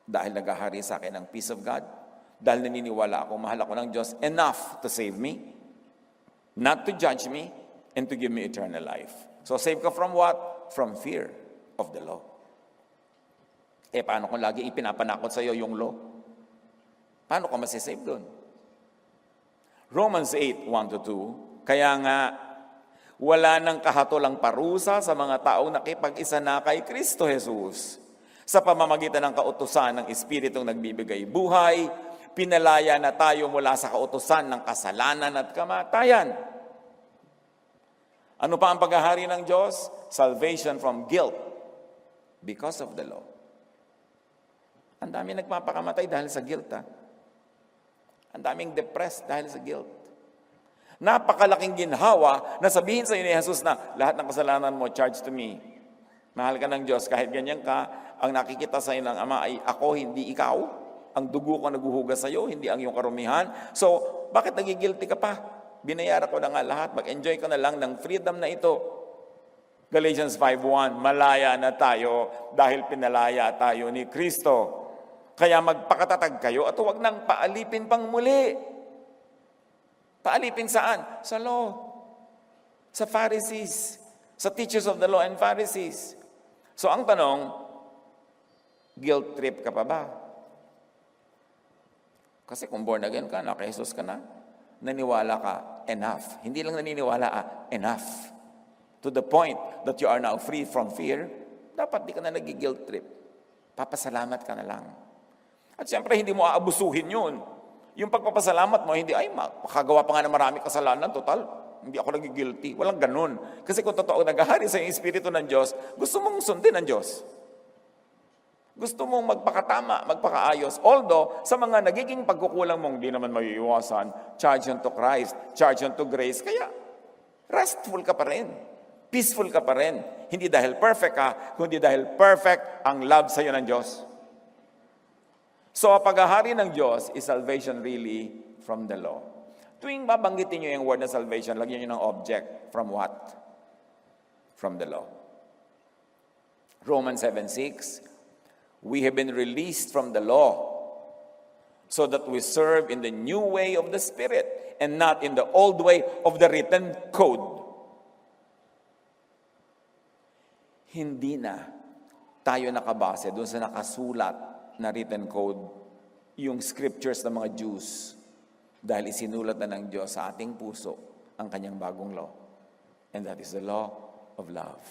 Dahil naghahari sa akin ang peace of God, dahil naniniwala ako, mahal ako ng Diyos, enough to save me, not to judge me, and to give me eternal life. So save ka from what? From fear of the law. Paano kung lagi ipinapanakot sa iyo yung law? Paano ka masisave doon? Romans 8:1-2, kaya nga, wala nang kahatulang parusa sa mga taong nakipag-isa na kay Kristo Jesus. Sa pamamagitan ng kautusan ng Espiritong nagbibigay buhay, pinalaya na tayo mula sa kautusan ng kasalanan at kamatayan. Ano pa ang paghahari ng Diyos? Salvation from guilt because of the law. Ang daming nagpapakamatay dahil sa guilt. Ang daming depressed dahil sa guilt. Napakalaking ginhawa na sabihin sa iyo ni Jesus na lahat ng kasalanan mo, charge to me. Mahal ka ng Diyos kahit ganyan ka. Ang nakikita sa iyo ng Ama ay ako, hindi ikaw. Ang dugo ko naguhugas sa iyo, hindi ang iyong karumihan. So, bakit nagigilty ka pa? Binayaran ko na nga lahat. Mag-enjoy ka na lang ng freedom na ito. Galatians 5:1, malaya na tayo dahil pinalaya tayo ni Kristo. Kaya magpakatatag kayo at huwag nang paalipin pang muli. Paalipin saan? Sa law. Sa Pharisees. Sa teachers of the law and Pharisees. So ang tanong, guilt trip ka pa ba? Kasi kung born again ka, naka Jesus ka na, naniwala ka, enough. Hindi lang naniniwala, enough. To the point that you are now free from fear, dapat di ka na nag-guilt trip. Papasalamat ka na lang. At siyempre, hindi mo aabusuhin yun. Yung pagpapasalamat mo, hindi, ay, makagawa pa nga na marami kasalanan, total, hindi ako nagigilty. Walang ganun. Kasi kung totoo naghahari sa Espiritu ng Diyos, gusto mong sundin ang Diyos. Gusto mong magpakatama, magpakaayos. Although, sa mga nagiging pagkukulang mong di naman maiiwasan, charge on to Christ, charge on to grace. Kaya, restful ka pa rin. Peaceful ka pa rin. Hindi dahil perfect ka, kundi dahil perfect ang love sa'yo ng Diyos. So, paghahari ng Diyos is salvation really from the law. Tuwing babanggitin nyo yung word na salvation, lagyan nyo ng object. From what? From the law. Romans 7:6, we have been released from the law so that we serve in the new way of the Spirit and not in the old way of the written code. Hindi na tayo nakabase doon sa nakasulat na written code, yung scriptures ng mga Jews, dahil isinulat na ng Diyos sa ating puso ang kanyang bagong law. And that is the law of love.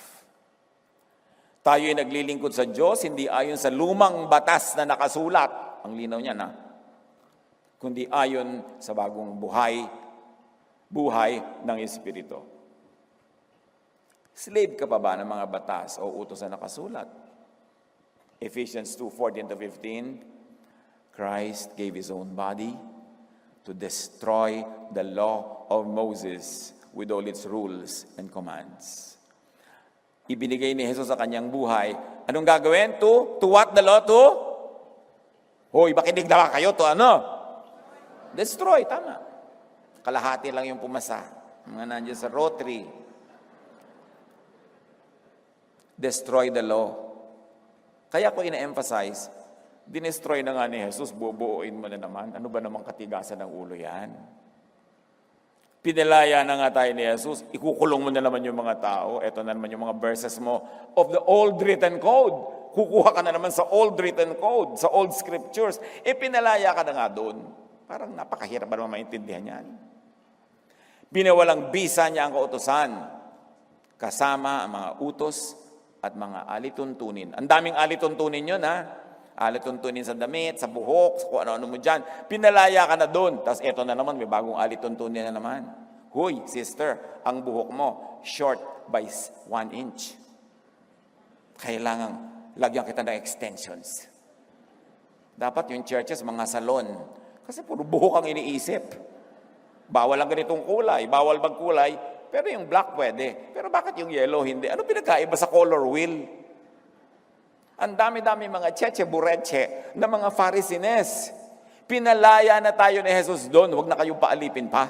Tayo ay naglilingkod sa Diyos, hindi ayon sa lumang batas na nakasulat. Ang linaw niya na. Kundi ayon sa bagong buhay ng Espiritu. Slave ka pa ba ng mga batas o utos na nakasulat? Ephesians 2:14-15, Christ gave His own body to destroy the law of Moses with all its rules and commands. Ibinigay ni Jesus sa kanyang buhay. Anong gagawin? To what the law to? Hoy, makinig na kayo to ano? Destroy, tama. Kalahati lang yung pumasa. Mga nandiyan sa rotary. Destroy the law. Kaya ko ina-emphasize, dinestroy na nga ni Jesus, bubuuin mo na naman. Ano ba namang katigasan ng ulo yan? Pinalaya na nga tayo ni Jesus, ikukulong mo na naman yung mga tao. Ito na naman yung mga verses mo of the old written code. Kukuha ka na naman sa old written code, sa old scriptures. Pinalaya ka na nga doon. Parang napakahirap ba naman maintindihan yan? Binawalang bisa niya ang kautusan, kasama ang mga utos at mga alituntunin. Ang daming alituntunin yun, ha? Alituntunin sa damit, sa buhok, kung ano-ano mo dyan. Pinalaya ka na doon. Tapos eto na naman, may bagong alituntunin na naman. Huy, sister, ang buhok mo, short by 1 inch. Kailangan lagyan kita ng extensions. Dapat yung churches, mga salon. Kasi puro buhok ang iniisip. Bawal ang ganitong kulay, bawal magkulay, pero yung black pwede. Pero bakit yung yellow hindi? Ano pinagkaiba sa color wheel? Ang dami-dami mga cheche-bureche na mga Pharisees. Pinalaya na tayo ni Jesus doon. Huwag na kayong paalipin pa.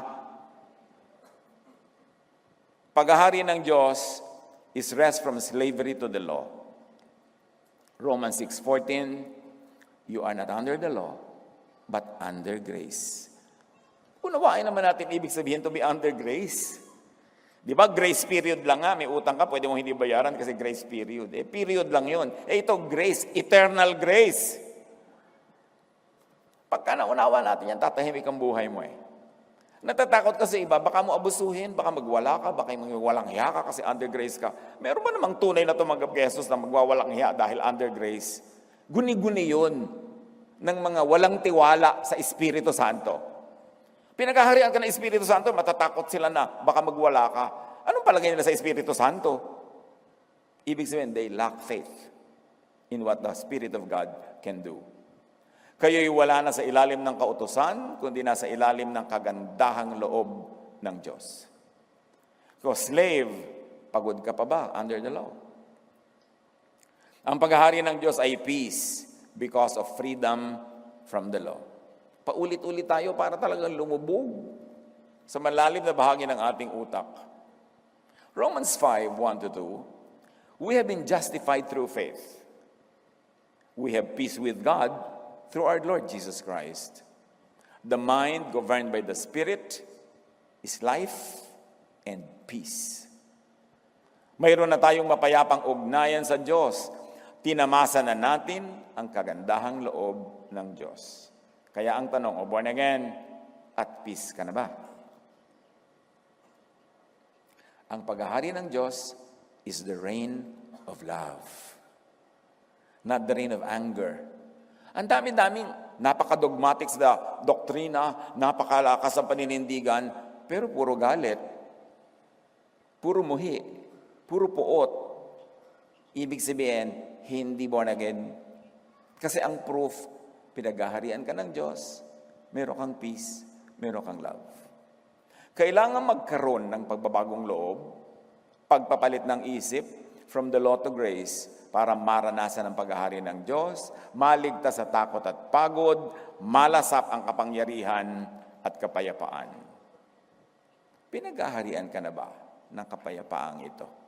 Paghahari ng Diyos is rest from slavery to the law. Romans 6:14, you are not under the law, but under grace. Unawain naman natin ibig sabihin to be under grace. Di ba, grace period lang nga, may utang ka, pwede mong hindi bayaran kasi grace period. Period lang yun. Ito, grace, eternal grace. Pagka naunawa natin yan, tatahimik ang buhay mo Natatakot ka sa iba, baka mo abusuhin, baka magwala ka, baka magwalang hiya ka kasi under grace ka. Meron ba namang tunay na tumanggap kay Jesus na magwawalang hiya dahil under grace? Guni-guni yun ng mga walang tiwala sa Espiritu Santo. Pinaghaharian ka ng Espiritu Santo, matatakot sila na baka magwala ka. Anong palagay nila sa Espiritu Santo? Ibig sabihin, they lack faith in what the Spirit of God can do. Kayo'y wala na sa ilalim ng kautusan, kundi nasa ilalim ng kagandahang loob ng Diyos. So, slave, pagod ka pa ba under the law? Ang paghahari ng Diyos ay peace because of freedom from the law. Paulit-ulit tayo para talagang lumubog sa malalim na bahagi ng ating utak. Romans 5:1-2, we have been justified through faith. We have peace with God through our Lord Jesus Christ. The mind governed by the Spirit is life and peace. Mayroon na tayong mapayapang ugnayan sa Diyos. Tinamasa na natin ang kagandahang loob ng Diyos. Kaya ang tanong, born again, at peace ka na ba? Ang paghahari ng Diyos is the reign of love, not the reign of anger. Ang dami-daming napaka-dogmatic sa doktrina, napakalakas ang paninindigan, pero puro galit, puro muhi, puro puot. Ibig sabihin, hindi born again Kasi ang proof, pinaghaharian ka ng Diyos, meron kang peace, meron kang love. Kailangan magkaroon ng pagbabagong loob, pagpapalit ng isip from the law to grace para maranasan ang paghahari ng Diyos, maligtas sa takot at pagod, malasap ang kapangyarihan at kapayapaan. Pinaghaharian ka na ba ng kapayapaang ito?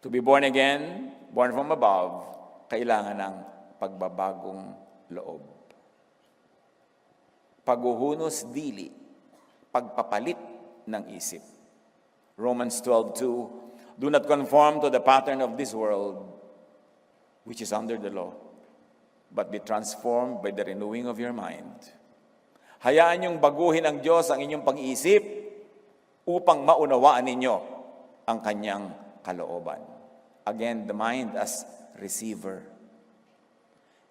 To be born again, born from above, kailangan ng pagbabagong loob. Paghuhunos dili, pagpapalit ng isip. Romans 12:2, do not conform to the pattern of this world, which is under the law, but be transformed by the renewing of your mind. Hayaan niyong baguhin ng Diyos ang inyong pag-iisip upang maunawaan ninyo ang kanyang kalooban. Again, the mind as receiver.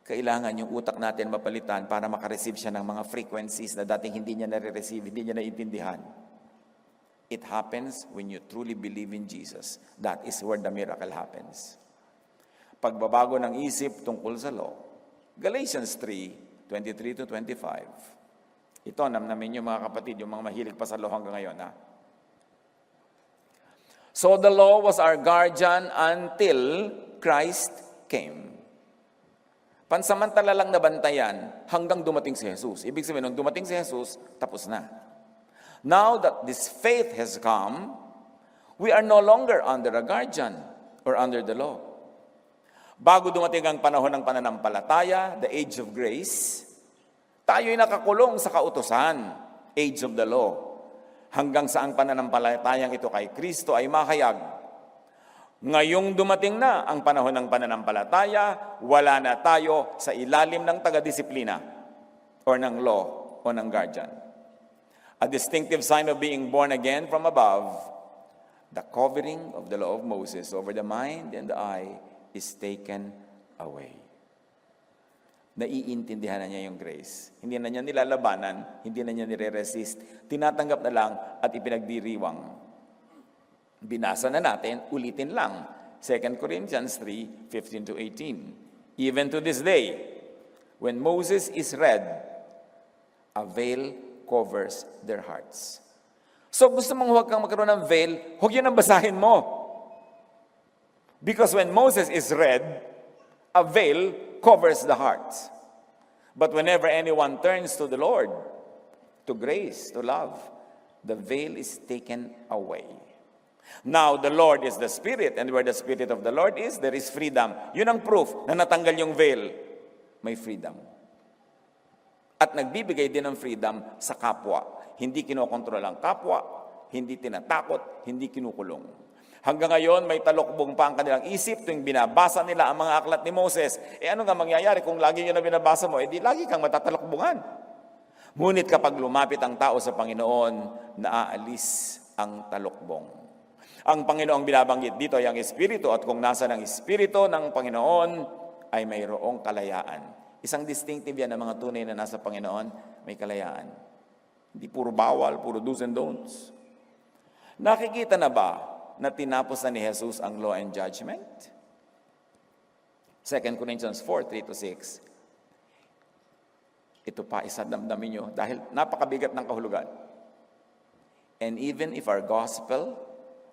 Kailangan yung utak natin mapalitan para makareceive siya ng mga frequencies na dating hindi niya nare-receive, hindi niya naiintindihan. It happens when you truly believe in Jesus. That is where the miracle happens. Pagbabago ng isip tungkol sa law. Galatians 3:23-25. Ito, namnamin nyo mga kapatid, yung mga mahilig pa sa law hanggang ngayon. So the law was our guardian until Christ came. Pansamantala lang nabantayan hanggang dumating si Jesus. Ibig sabihin, nung dumating si Jesus, tapos na. Now that this faith has come, we are no longer under a guardian or under the law. Bago dumating ang panahon ng pananampalataya, the age of grace, tayo'y nakakulong sa kautusan, age of the law. Hanggang sa ang pananampalatayang ito kay Kristo ay mahayag. Ngayong dumating na ang panahon ng pananampalataya, wala na tayo sa ilalim ng taga-disiplina or ng law o ng guardian. A distinctive sign of being born again from above, the covering of the law of Moses over the mind and the eye is taken away. Naiintindihan na niya yung grace. Hindi na niya nilalabanan, hindi na niya nire-resist. Tinatanggap na lang at ipinagdiriwang. Binasa na natin, ulitin lang. 2 Corinthians 3:15-18. Even to this day, when Moses is read, a veil covers their hearts. So gusto mong huwag kang magkaroon ng veil, huwag yun ang basahin mo. Because when Moses is read, a veil covers the heart. But whenever anyone turns to the Lord, to grace, to love, the veil is taken away. Now, the Lord is the Spirit, and where the Spirit of the Lord is, there is freedom. Yun ang proof na natanggal yung veil. May freedom. At nagbibigay din ng freedom sa kapwa. Hindi kinokontrol ang kapwa, hindi tinatakot, hindi kinukulong. Hanggang ngayon, may talokbong pa ang kanilang isip tuwing binabasa nila ang mga aklat ni Moses. Ano nga mangyayari kung lagi yun na binabasa mo? Di lagi kang matatalokbungan. Ngunit kapag lumapit ang tao sa Panginoon, naaalis ang talokbong. Ang Panginoong binabanggit dito ay ang Espiritu, at kung nasa ng Espiritu ng Panginoon, ay mayroong kalayaan. Isang distinctive yan ng mga tunay na nasa Panginoon, may kalayaan. Hindi puro bawal, puro do's and don'ts. Nakikita na ba na tinapos na ni Jesus ang law and judgment? 2 Corinthians 4:3-6. Ito pa, isadamdamin nyo dahil napakabigat ng kahulugan. And even if our gospel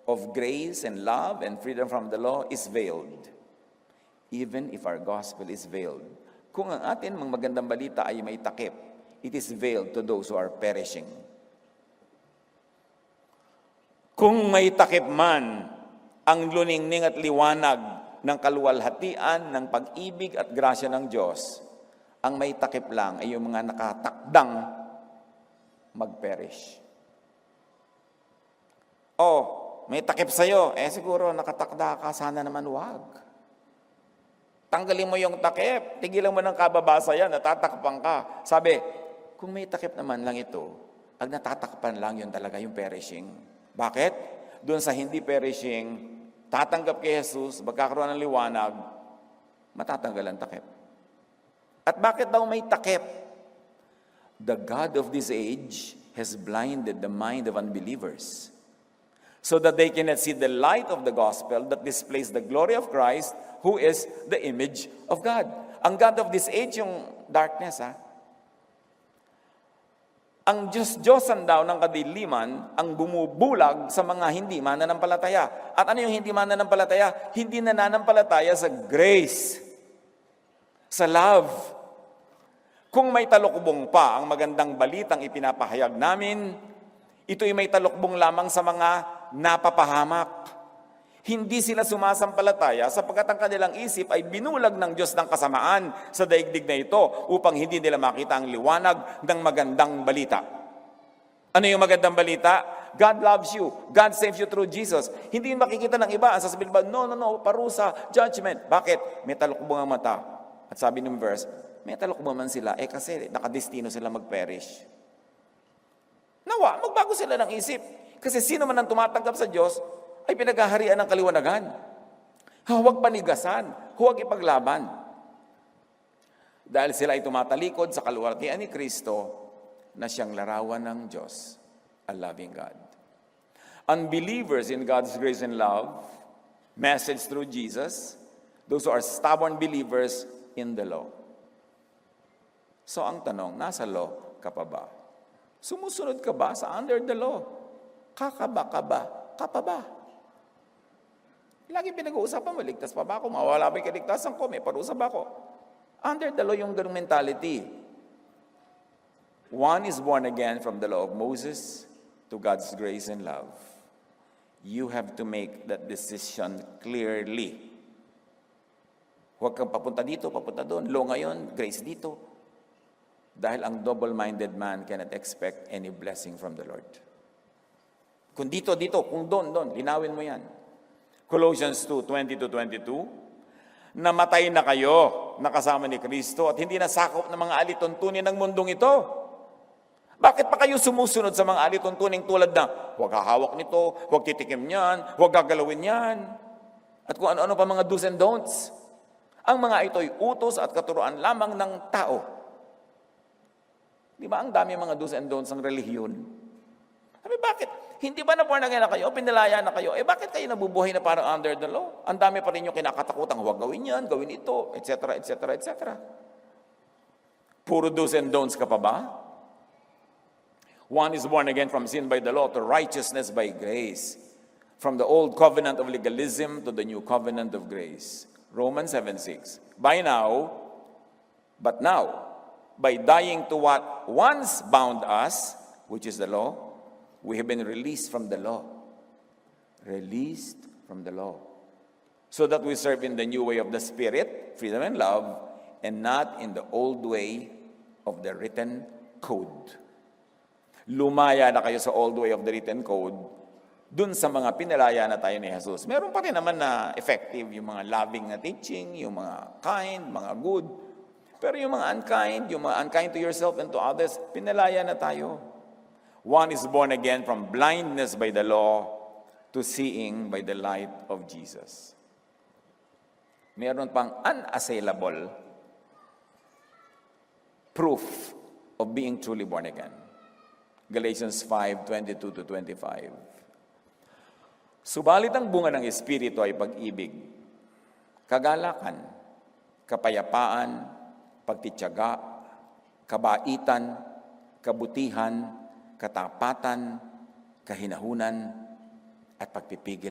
of grace and love and freedom from the law is veiled, even if our gospel is veiled, kung ang atin mga magandang balita ay may takip, it is veiled to those who are perishing. Kung may takip man ang luningning at liwanag ng kaluwalhatian, ng pag-ibig at grasya ng Diyos, ang may takip lang ay yung mga nakatakdang mag-perish. May takip sa'yo, siguro nakatakda ka, sana naman wag. Tanggalin mo yung takip, tigilan mo ng kababasa yan, natatakpan ka. Sabi, kung may takip naman lang ito, pag natatakpan lang yun talaga yung perishing. Bakit? Doon sa hindi perishing, tatanggap kay Jesus, magkakaroon ng liwanag, matatanggal ang takip. At bakit daw may takip? The God of this age has blinded the mind of unbelievers so that they cannot see the light of the gospel that displays the glory of Christ, who is the image of God. Ang God of this age, yung darkness, Ang Diyos-Diyosan daw ng kadiliman ang bumubulag sa mga hindi mananampalataya. At ano yung hindi mananampalataya? Hindi nananampalataya sa grace, sa love. Kung may talukbong pa ang magandang balitang ipinapahayag namin, ito'y may talukbong lamang sa mga napapahamak. Hindi sila sumasampalataya sapagkat ang kanilang isip ay binulag ng Diyos ng kasamaan sa daigdig na ito upang hindi nila makita ang liwanag ng magandang balita. Ano yung magandang balita? God loves you. God saves you through Jesus. Hindi makikita ng iba. Ang sasabihin ba, no, parusa, judgment. Bakit? May talukbong ang mata. At sabi ng verse, may talukbong man sila, kasi nakadestino sila mag-perish. Nawa, magbago sila ng isip. Kasi sino man ang tumatanggap sa Diyos, ay pinaghaharian ng kaliwanagan. Huwag panigasan, huwag ipaglaban. Dahil sila ay tumatalikod sa kaluwalhatian ni Kristo na siyang larawan ng Diyos, a loving God. Unbelievers in God's grace and love, message through Jesus, those who are stubborn believers in the law. So ang tanong, nasa law ka pa ba? Sumusunod ka ba sa under the law? Kakaba ka ba? Ka pa ba? Lagi pinag-uusapan mo, ligtas pa ba ako? Mawala ba yung kaligtasan ko? May parusa ba ako? Under the law yung ganung mentality. One is born again from the law of Moses to God's grace and love. You have to make that decision clearly. Huwag kang papunta dito, papunta doon. Law ngayon, grace dito. Dahil ang double-minded man cannot expect any blessing from the Lord. Kung dito, kung doon, linawin mo yan. Colossians 2:20-22, namatay na kayo nakasama ni Kristo at hindi nasakop ng mga alituntunin ng mundong ito. Bakit pa kayo sumusunod sa mga alituntuning tulad na, huwag hahawak nito, huwag titikim niyan, huwag gagalawin yan, at kung ano-ano pa mga do's and don'ts. Ang mga ito'y utos at katuruan lamang ng tao. Di ba ang dami mga do's and don'ts ng relihiyon? Sabi, bakit? Hindi ba na born again na kayo? Pinalaya na kayo? Bakit kayo nabubuhay na parang under the law? Ang dami pa rin yung kinakatakutan, huwag gawin yan, gawin ito, etc., etc., etc. Puro do's and don'ts ka pa ba? One is born again from sin by the law to righteousness by grace. From the old covenant of legalism to the new covenant of grace. Romans 7:6. But now, by dying to what once bound us, which is the law, we have been released from the law. Released from the law. So that we serve in the new way of the Spirit, freedom and love, and not in the old way of the written code. Lumaya na kayo sa old way of the written code, dun sa mga pinalaya na tayo ni Jesus. Meron pa rin naman na effective, yung mga loving na teaching, yung mga kind, mga good. Pero yung mga unkind to yourself and to others, pinalaya na tayo. One is born again from blindness by the law to seeing by the light of Jesus. Meron pang unassailable proof of being truly born again. Galatians 5:22-25. Subalit ang bunga ng Espiritu ay pag-ibig, kagalakan, kapayapaan, pagtitiyaga, kabaitan, kabutihan, katapatan, kahinahunan, at pagpipigil